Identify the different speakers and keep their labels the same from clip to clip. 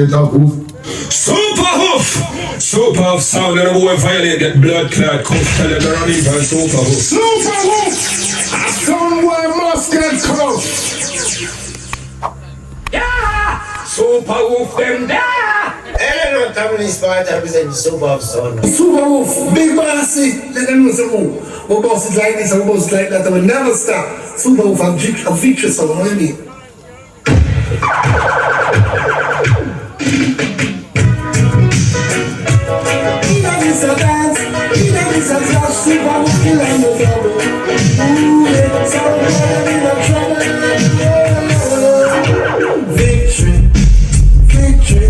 Speaker 1: get a Woof.
Speaker 2: Super Woof! Super Woof sound and the boy violate get blood clot cuff. Tell you they're running for Super Woof.
Speaker 1: Super Woof! Somewhere must get cuffed.
Speaker 2: Yeah! Super Woof them there!
Speaker 3: Hey, no, come this part, I represent Super Woof son.
Speaker 1: Super Woof, big bossy. Let them know some more. We boss it like this and we boss it like that and we never stop. Super Woof a victory song, what do you mean? It's a dance, it's a flash, Super Woof kill on the double. Ooh, it's a world in a trouble. Victory, victory.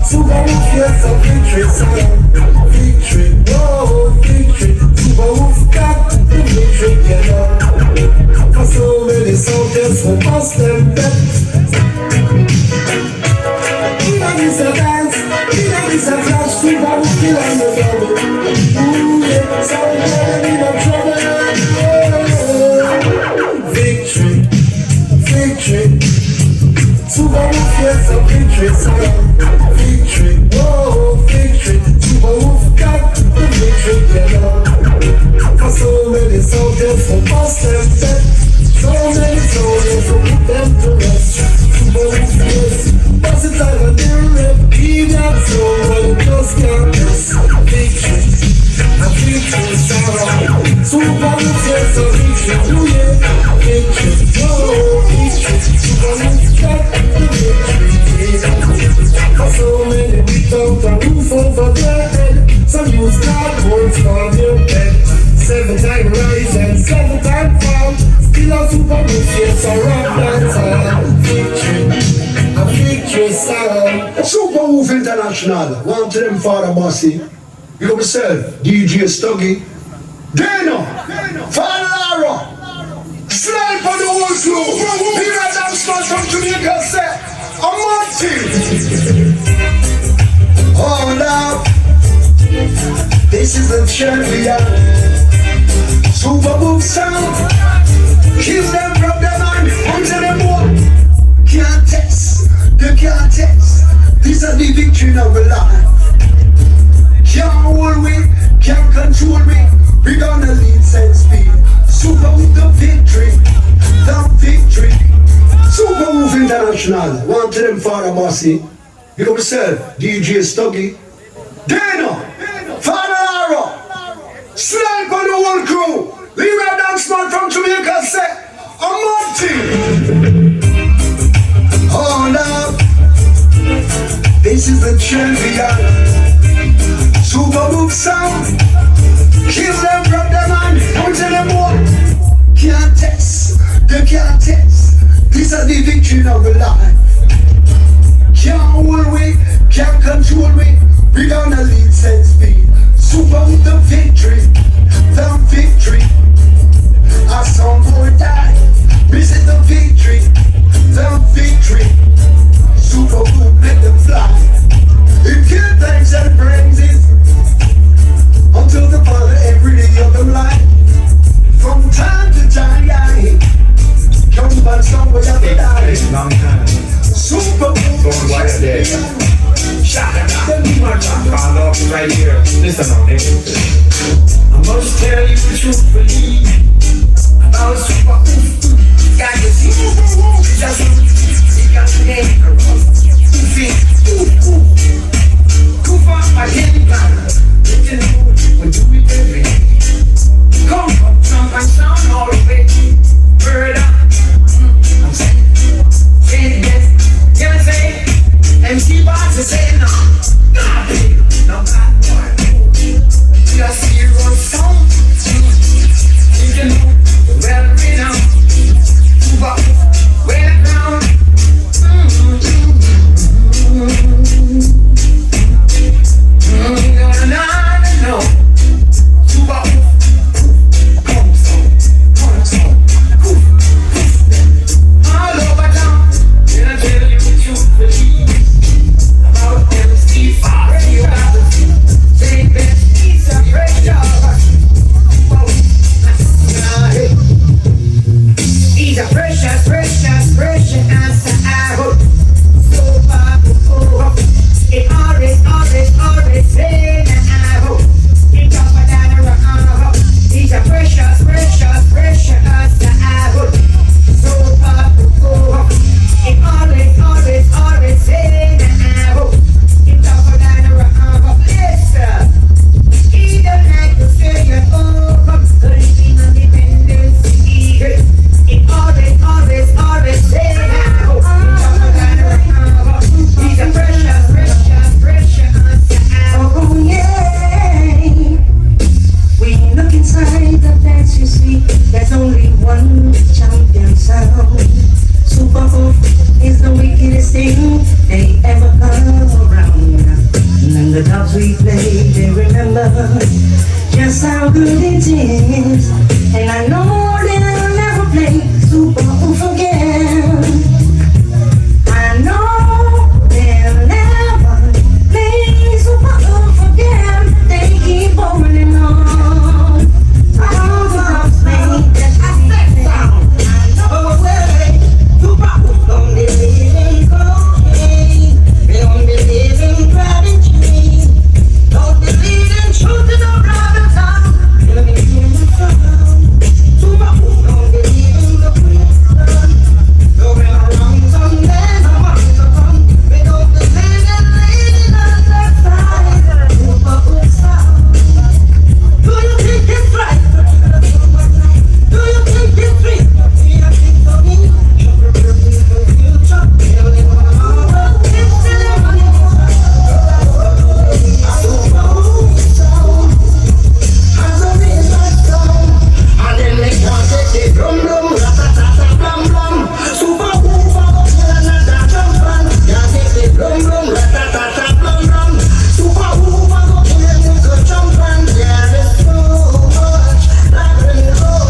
Speaker 1: Super Woof, yes, a victory song. Victory, whoa, victory. Super Woof got the victory, you know. For so many soldiers who must them back. It's a dance, it's a flash, Super Woof kill on the double. Ooh, yeah, so world in a trouble. Victory, victory. Super Woof, yes, a victory song. Victory, whoa, victory. Super Woof got the victory, you know. For so many soldiers who must them back. So many soldiers who put them to rest. Super Woof, yes. Bust it like a new rep, he got so well, just can't miss. Victory, a victory song. Super Woof, yes, a victory, oh yeah. Victory, whoa, victory. Super Woof got the victory. For so many without a roof over their head, some use cardboard for their bed. 7-time rise and 7-time fall. Still a Super Woof, yes, a rock that time. Victory. A victory sound.
Speaker 4: Super Woof International. One to them Father Bossy. You know myself, DJ Stuggy. Dano. Father Lara. Slipe on the whole crew. Here at Amsterdam from Jamaica set. A Martin. Oh now. This is the champion. Super Woof sound. Kill them from them and until them walk. Can't test, they can't test. These are the victory of the life. Can't hold me, can't control me. We gonna lead set speed. Super Woof the victory, the victory. Super Woof International. One to them Father Bossy. You know myself, DJ Stuggy. Dano, Father Lara. Slipe on the whole crew. Leave our dance man from Jamaica set. A Martin. Hold up, this is the champion. Super Woof sound. Kill them from them and until them walk. Can't test, they can't test. These are the victory of the life. Can't hold me, can't control me. We gonna lead set speed. Super Woof the victory, the victory. A some boy die. This is the victory, the victory. Super Woof let them fly. It kills thanks and praises until the father every day of them life. From time to time, come back somewhere you have die.
Speaker 2: Long time.
Speaker 4: Super Woof.
Speaker 2: Going right there. Shut it up. Call off right here. Listen on this. I must tell you truthfully about Super Woof. Got to see just he got the name Goof off my candy platter. When do we baby? Come from Trump and sound all the way. Murder. I'm saying yes. Can I say? MC Boss is saying no. Nah, baby. No bad boy. You got serious sound.
Speaker 5: friends, and I know they'll never play Super Woof again. I know they'll never play Super Woof again. They keep rolling on. All the dogs make that sound. I know where Super Woof don't believe in cocaine. They don't believe in grabbing trees. Don't believe in truth in the rabbit town. Let me hear you from Super Woof don't believe in the prison. No wrongs on them, no wrongs on. We don't believe in leading on the side. Super Woof sound. Do you think it's right? Do you think it's real? Do you think so me? Trouble in the future, feeling tomorrow. It's still a money. Super Woof sound. As a real sound. And then they can't take the drum drum, ratatata blam blam. Super Woof a go kill another drum band. Can't take the drum drum, ratatata blam blam. Super Woof a go kill a nigga drum band. There is so much like a roll.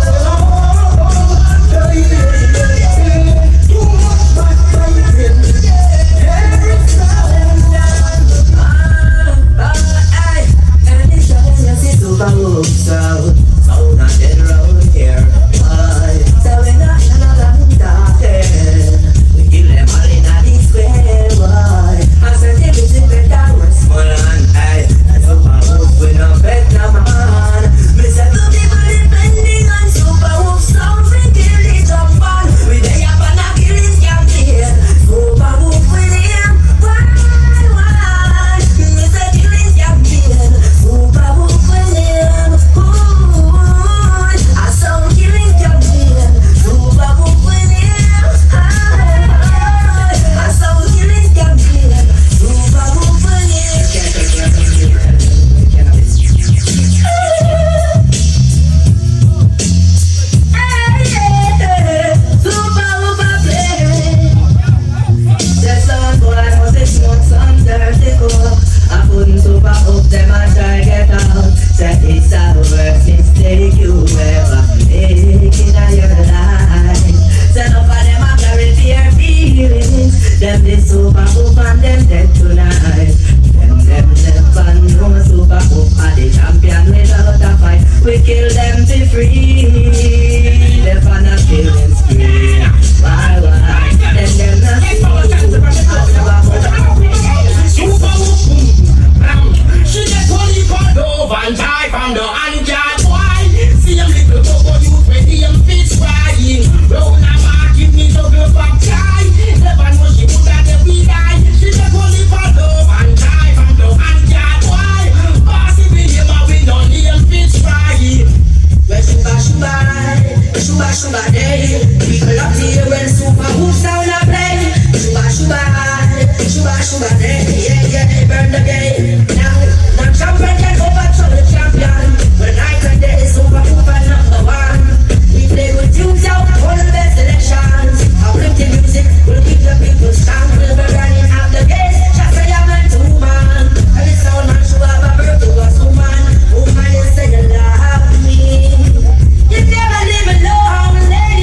Speaker 5: Too much backbiting. Every sound
Speaker 2: And it's showing us it's Super Woof sound. So not dead around here. So we're not long talking. We kill them all in a big square. I said they visit better or small and and Super Woof we no bet no man. Me say to people depending on Super Woof sound, we kill it up on. We day up and a kill it campaign. Super Woof with him. Why? Me say kill it campaign. Super Woof with him. I saw killing campaign. Super Woof with him. I saw killing campaign. Super Woof with him. Super Woof a play. The sun boy must be smoke some dirty coke. I couldn't Super Woof them and try get out. Said it's a worst mistake you ever make in your life. Said enough of them a carry their feelings. Them the Super Woof and them dead tonight. Them never know Super Woof are the champion without a fight. We kill them to free. Them on a killing spree. Why? Then them not
Speaker 1: Super Woof, she get holy for love and joy from the unjust boy. See them little cocoa youth with them fish frying. Round a mark, give me double back tie. Never know she would have never die. She get holy for love and joy from the unjust boy. Bossy with him and we don't need them fish frying.
Speaker 2: Well, Shuba day. People up here when Super Woof sound a play. Shuba day. Yeah, burn the game. Now champion can overthrow the champion. When night and day, Super Woof are number one. We play good tunes out, all the best selections. Uplifting music will keep the people strong. We'll be running out the gates. Just say I'm a two-man. Every sound man should have a virtuous woman. Woman, you say you love me. You never live alone, lady.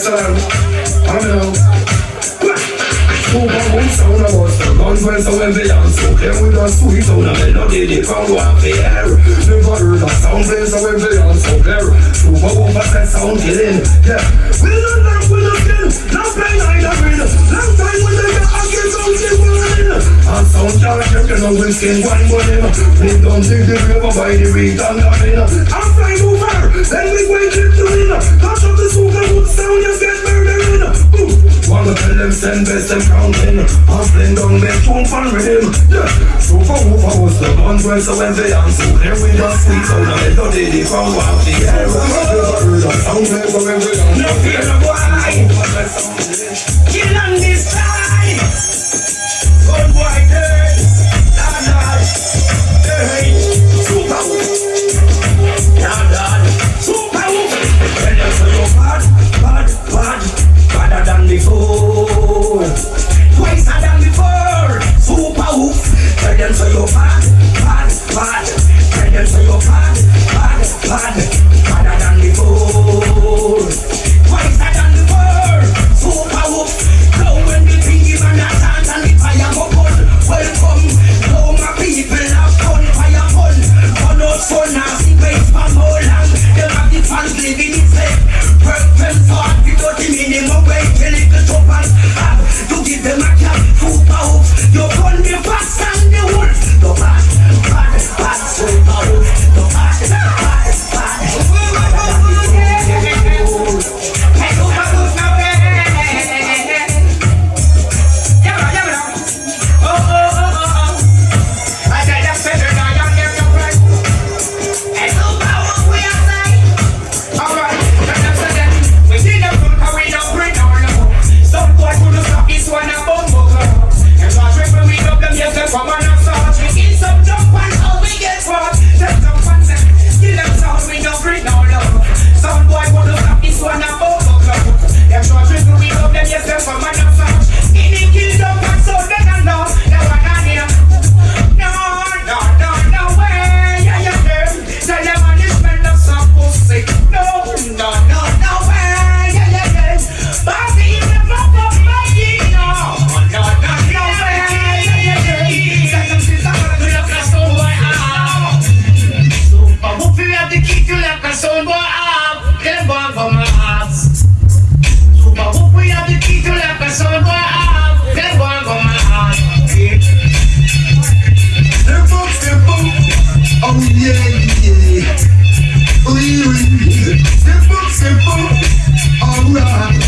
Speaker 4: listen. I know. Super Woof sound a buster, guns when so heavy and so clear with a sweet sound a melody, the crowd want to hear. Never heard a sound play so heavy and so clear. Super Woof a set sound killing, yeah. We don't know we don't kill, now play night and win. Long time when they get against sound they burning. And sound can't check and we skin one with him. We don't dig the river by the reed and the rain. I'm flying over, then we wake it to win. Touch up the Super Woof sound, you get murdering. Boom. Wanna tell them St.Bess them counting. I'm playing down their tune fan rhythm. Yeah, Super Woof I was the guns when so heavy and so clear with a sweet sound a melody, the crowd want to hear. Never heard a sound play so heavy and
Speaker 2: No fear no boy. Kill on this side. Good boy, dead. Nah, hey. Super Woof. Nah, Super Woof. Tell them so you're bad. Badder than before. Twice than before. Super Woof. Tell them so you're bad. Tell them so you're bad. Badder than before. Twice than before. Super Woof. Now when the thingy man a dance and the fire go burn. Welcome. Now my people have fun. Fire fun. Fun out fun. Now see waits for more long. Them have the fans living it safe. Purple thought without the minimum wage. Kill it the top and have to give them a cap. Super Woof. You run the fast and the wolf. The bad. Super Woof. The bad. Hey, Super Woof now. I said I'm better now. You're your friend. Hey, Super Woof, we are saying. Alright, we did the food, but we don't bring our love. Some boy couldn't stop this one a bumbo club. And so triple we up them, yes, them come on and search. We eat some jump and how we get caught. Them jump and say, kill them sound, we don't bring our love. Some boy couldn't stop this one a bumbo club. Them so triple we up them, yes, them come on and search. Skinny kill them and so they don't know. They want to hear. No way, yeah, them. Tell them on this man of some pussy. No way, yeah. Bobby, you never fuck Maggie, no way, yeah. Tell them she's a man to look a stone boy up. Super Woof, you have the key to lock a stone boy up. Them boy for my ass. Super Woof, we have the key to lock a stone boy up. Them boy for my ass.
Speaker 4: Step up, oh yeah. Step up, alright.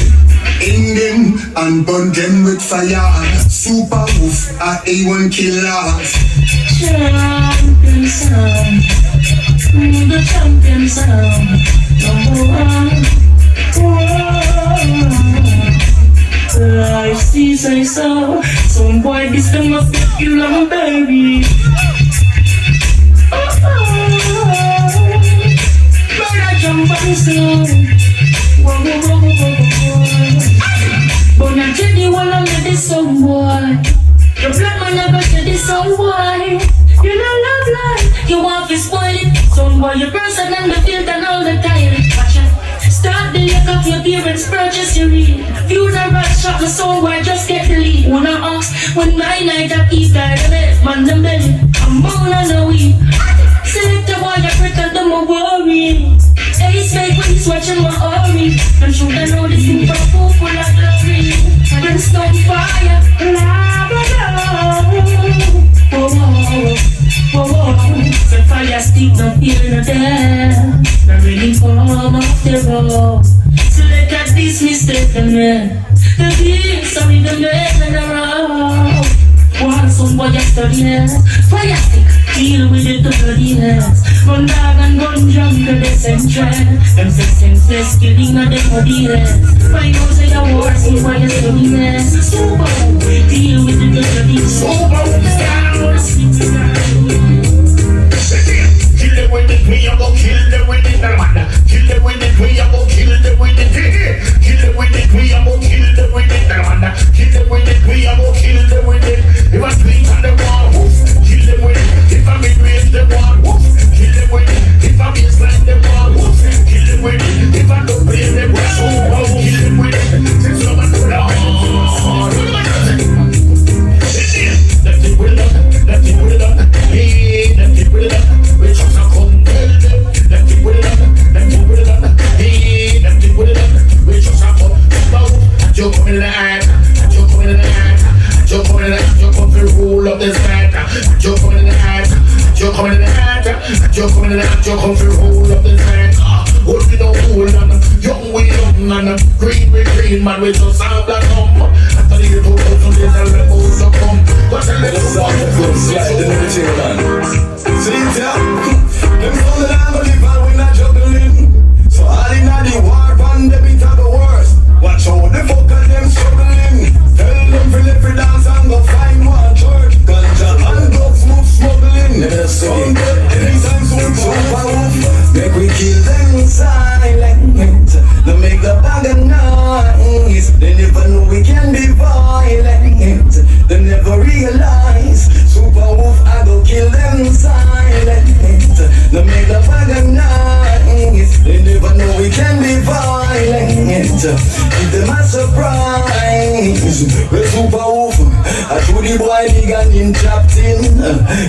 Speaker 4: In them and burn them with fire. Super Woof, a A1 killers.
Speaker 5: Champion sound, the champion sound, #1. I see, say so. Some boy this them must kill on baby. But I jump on slow. But I tell you one of this song boy. Your black man never said this song boy. You don't love life, you want to spoil it. Some boy your person and the filter and all the time. Watch out, start the look of your parents purchase you read. Funeral shot the song boy just get the lead. Wanna ask when my night I keep that man the belly. I'm on the weed. Select the boy you pretend them a worry. Ace fake when he's watching my army. I'm sure they know this thing for food full of glory. Brimstone fire, whoa. The fire stick not here no there. Not really form off the road. So let that this mistake the man. The beats are in the man and the road. Want some boy yesterday. Fire stick, deal with it to the hands. Run dog and run jump to the central. Them say senseless killing of the body hands. Find out say a war, see why you're studying hands. Super, deal with it to the Super,
Speaker 2: kill them with it, we a go kill them with it, kill them with it, we a go kill them with it, kill them with it, we a go kill them with it, kill them with it, we a go kill them with it. If I sleep on the wall, woof, kill them with it. If I mid-raise the wall, woof, kill them with it. If I baseline the wall, woof, kill them with it. If I don't play the whistle, kill them with it.
Speaker 1: up this matter. You're coming in the hat. You're coming in the hat. You're coming in the hat. You're coming to roll up this matter. Hold me no hold on. Young we young and green we green man with no sound black come. After the year 2000 days I'll let all the come. But I'll let all the come.
Speaker 6: Slide the everything man. See it yeah? Them sound that I'm gonna live and we not juggling. So all in the war pandemic are the worst. Watch how the fuck of them struggling. Tell them to live for dance and go find one church. Ganja and drugs move smuggling. Some dead anytime soon. Super Woof, make we kill them silent. They make the bag of noise. They never know we can be violent. They never realize. Super Woof, I go kill them silent. They make the bag of noise. They never know we can be violent. Give them a surprise. We're Super Woof. I told the boy big and him trapped in.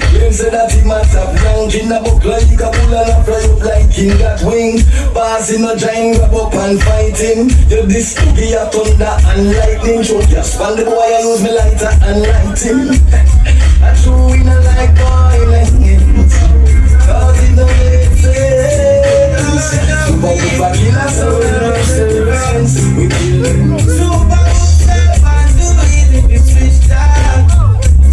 Speaker 6: Claim say that he might have young in a book like a bull and a fly up like king that wing. Pass in a giant grab up and fight him. You this be a thunder and lightning. Show ya span the boy I use me lighter and light him. I threw in a like violence. Cause it don't make sense. Super Woof a killer so we no servants. We kill them.
Speaker 2: Super Woof step and do it if you switch down.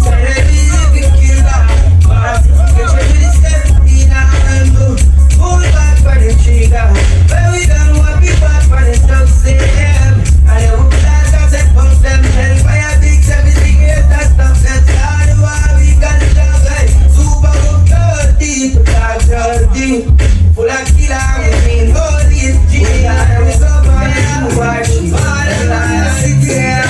Speaker 2: Say they believe we kill them. But get your really step in and do. Pull back for the trigger. But we don't want be back for the stuff say them. And they hope that does it punch them. Hellfire big 70 years that stuff that's all the while we got the dog like Super Woof dirty, dark dirty. Full of killer and green holy G. And we go by and watch it. All the lies again.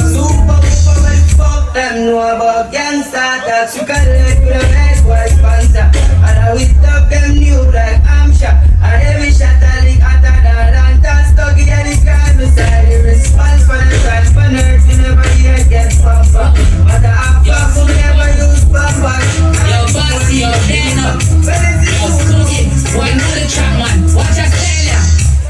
Speaker 2: Super Woof when fuck them know about gangsta. That you can let with a nice boy sponsor. And I will stop them new like Amsha. And every shot I lick hotter than Lantern. Stuggy and the crime beside the response for the crime. For nerds you never hear get proper. But the after who never use proper.
Speaker 7: Yo, bossy, yo, Dana. Yo, Stuggy. Why not the trap man? Watch us tell ya.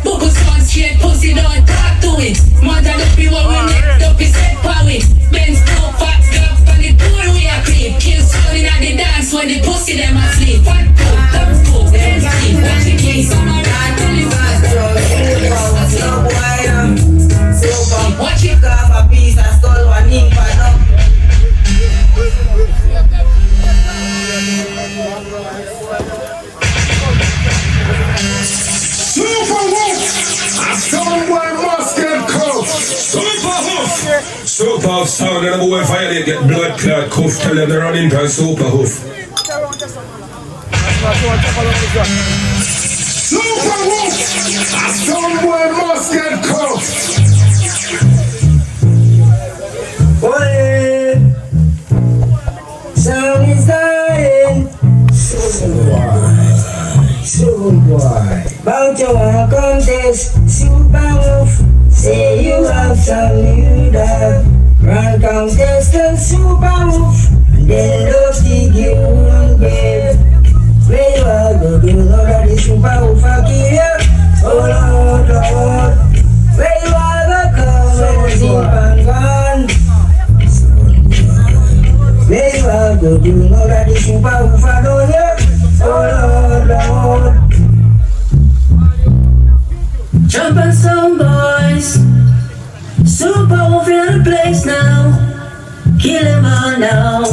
Speaker 7: Buckle son straight pussy don't talk to it. Mother the people we neck up his head power it. Benz no fat girl from the pool we a creep. Kill someone in the dance when the pussy them asleep. Fat cook, double cook, Benz keep. Watch the case, I'm a rat, tell you what.
Speaker 2: Watch it off a piece and stole one ink pad up.
Speaker 4: Super Woof! A someone must get cuffed.
Speaker 6: Super Woof! Super Woof sound and the boy violate get blood clot cuff. Tell them they're running to Super Woof.
Speaker 4: Super Woof! A someone must get cuffed.
Speaker 2: Boy, sound is dying. Soon boy. Bout you wanna contest, Super Woof. Say you have some new dog. Run contestant, Super Woof. Then don't dig you on grave. Where you are go, you know that the Super Woof a kill you. Oh Lord, Lord. Where you are go, come when the zip and gone. Where you are go, you know that the Super Woof a done you. Oh Lord, Lord.
Speaker 7: Jump on some boys. Super Woof in the place now. Kill him all now.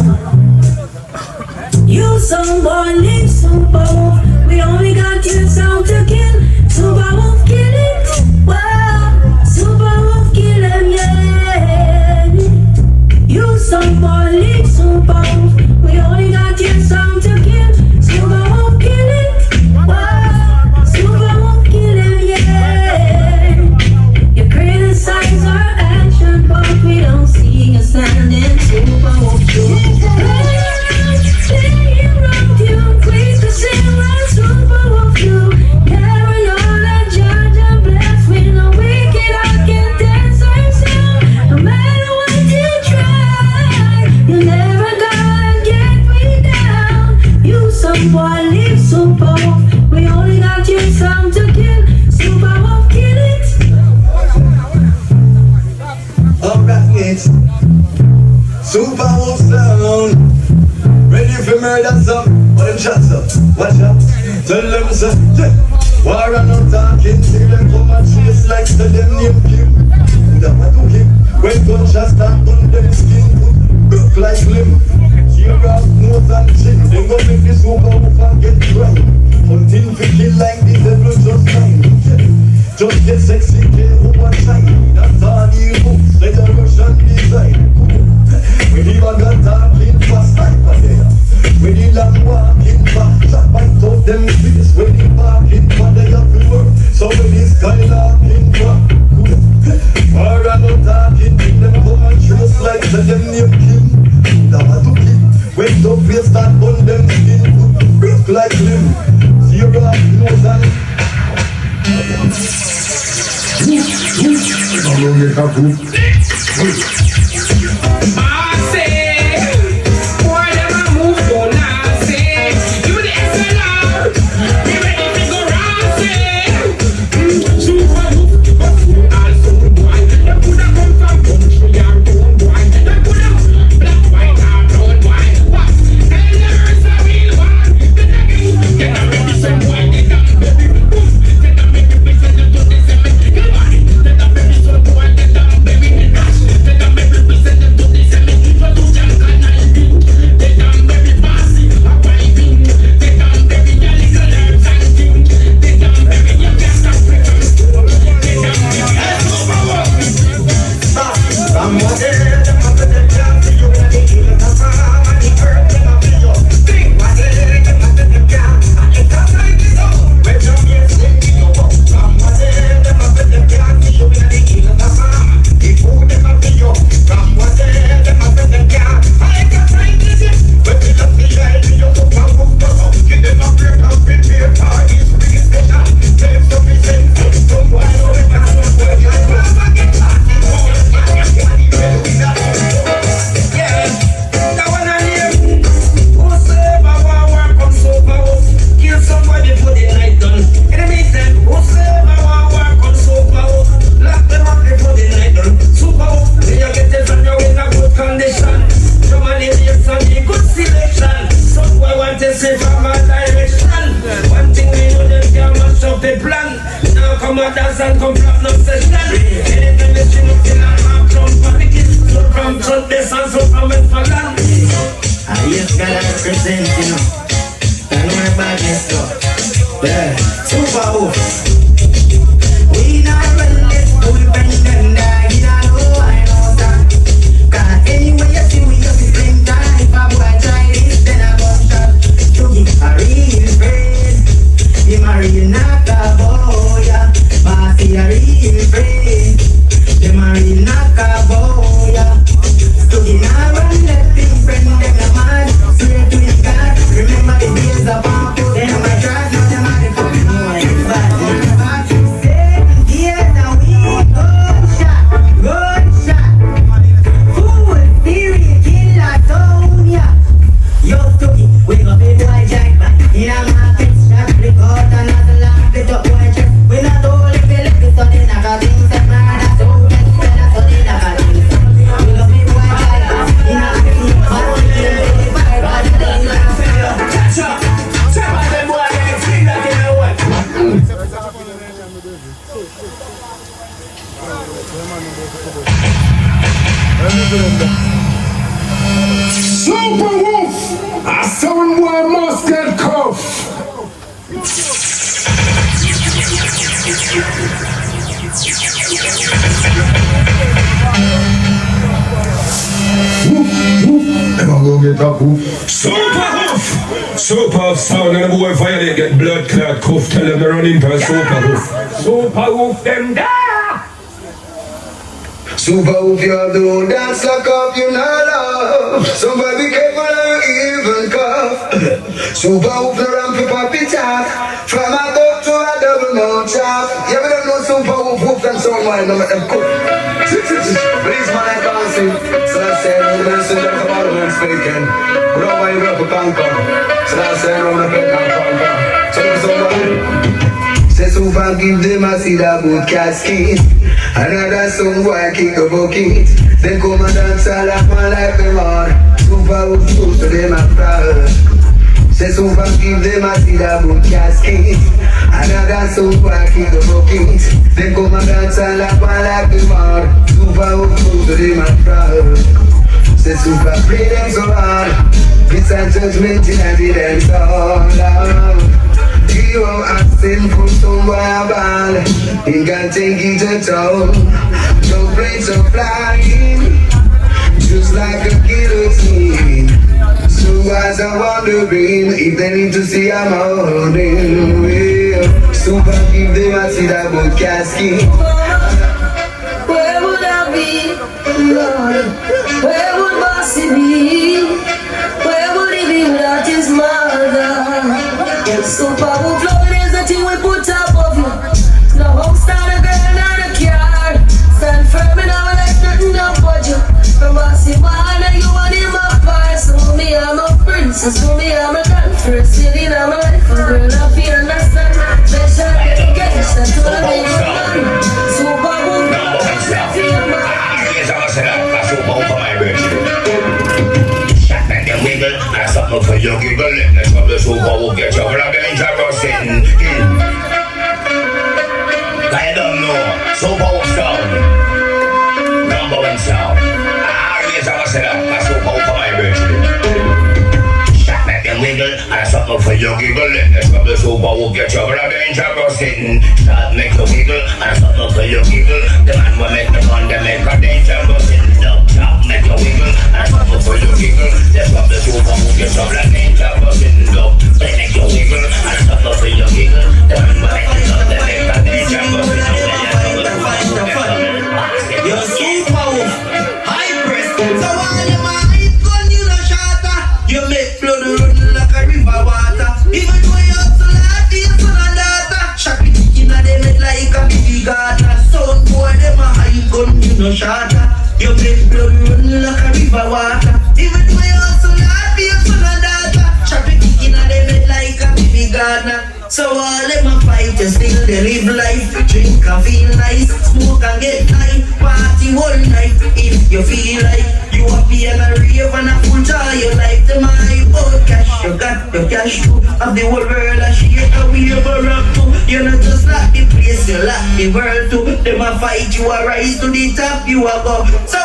Speaker 7: You some boy, leave Super Woof. We only got you sound to kill. Super Woof kill it. Wow. Super Woof kill him, yeah. You some boy, leave Super Woof. We only got you sound to kill. Super Woof kill it. Wow. Super Woof kill him, yeah. You criticize our action, but we don't see you standing. Super Woof play around you, quick to sing like Super Woof do. Carry all that judge and bless with no wicked I can dance ourselves. No matter what you try, you never gonna get me down. You some boy, leave Super Woof. We only got you some to kill. Super Woof kill it.
Speaker 6: Alright, yes. Super Woof sound. boy that's up, but them shots up. Watch out, tell them say, yeah. War and no talking, see them come and chase like say them name Kim. That what do him? When gunshots start on them skin, look like limb. Tear off nose and chin, they go make this super Woof and get dry. Hunting for kill like the devil just fine. Just get sexy, get over time. That's all you books, like a Russian design. When he was got talking fast like a hair. When he long walking back, shot bite out them face. When he barking, but they have to work. So when he skylarking back, or I'm not talking, them come and trace like the them name Kim. That what to keep. When the face start on them skin, break like limb. Zero nose and
Speaker 1: Super Woof! A sound boy must get cuff!
Speaker 4: Never go get a Woof.
Speaker 8: Super Woof! Super Woof sound and the boy violate get blood clot cuff. Tell them to run into a Super Woof. Super Woof them there!
Speaker 6: Super Woof, you have the old dance lock up, you not love. Somebody be careful and even cough. Super Woof, the ramp for poppy talk. From a boat to a double mount chop. You ever don't know Super Woof, Woof and sound wine, no make them cook. Please man, I can't sing. So I say, no man, so that's about the man speaking. But don't mind up a conquer. So I say, no man, I conquer. So somebody say Super give them a see that good casket. Another song boy kick a bucket. Then come and dance all of my life, man. Super Woof close to them a proud.
Speaker 9: Say super give them a see that book casket. Another super kick the bucket. Then come and dance and laugh and like the mud. Super hook to them and proud. Say super play them so hard. It's a judgment in a dance all out. You are sinful somewhere ball. You can take it at all. Don't play so flying. Just like a guillotine. So as I wondering if they need to see I'm holding well. Super give them a see that book casket.
Speaker 7: Where would I be, Lord? Where would Bossy be? Where would he be without his mother? Super Woof love is the thing we put up of you. No house, not a girl, not a car. Stand firm in our life, nothing don't budge you. From Bossy man, you want him up far. So me, I'm a princess. So me, I'm a girl first. City, I'm a life. Girl, I feel understand. Special education to the big man. Super Woof, feel man.
Speaker 6: Super Woof for my birthday. Shot back and wiggle, and something for your giggle. Let's go to Super Woof, get your blood and traversing. I don't know, Super Woof sound, #1 sound. Yes, I was set up, I Super Woof for my birthday. Shot back and wiggle, and something for your giggle. Let's go to Super Woof, get your blood and traversing. Start make you wiggle, and something for your giggle. The man will make the fun, they make a danger traversing. Stop, make you wiggle, and something for your giggle. Let's go to Super Woof, get your blood and traversing. They make you wiggle, and something for your giggle. The man will make the fun, they make a danger traversing.
Speaker 9: You're Super Woof, high press. So while you're my high gun, you no shatter. You make blood run like a river water. Even though you hustle hard, you son and daughter. Shot it in a them head like a baby garter. Son boy, them a high gun, you no shatter. You make blood run like a river water. Even though you hustle hard, you son and daughter. Shot it in a them head like a baby garter. So all them a fight, you still they live life. Drink and feel nice, smoke and get high. Party all night, if you feel like you happy and a rave and a full joy. You like them high, oh cash, you got your cash too. Of the whole world a shake and we ever rock too. You not just like the place, you like the world too. Them a fight, you a rise to the top, you a go. So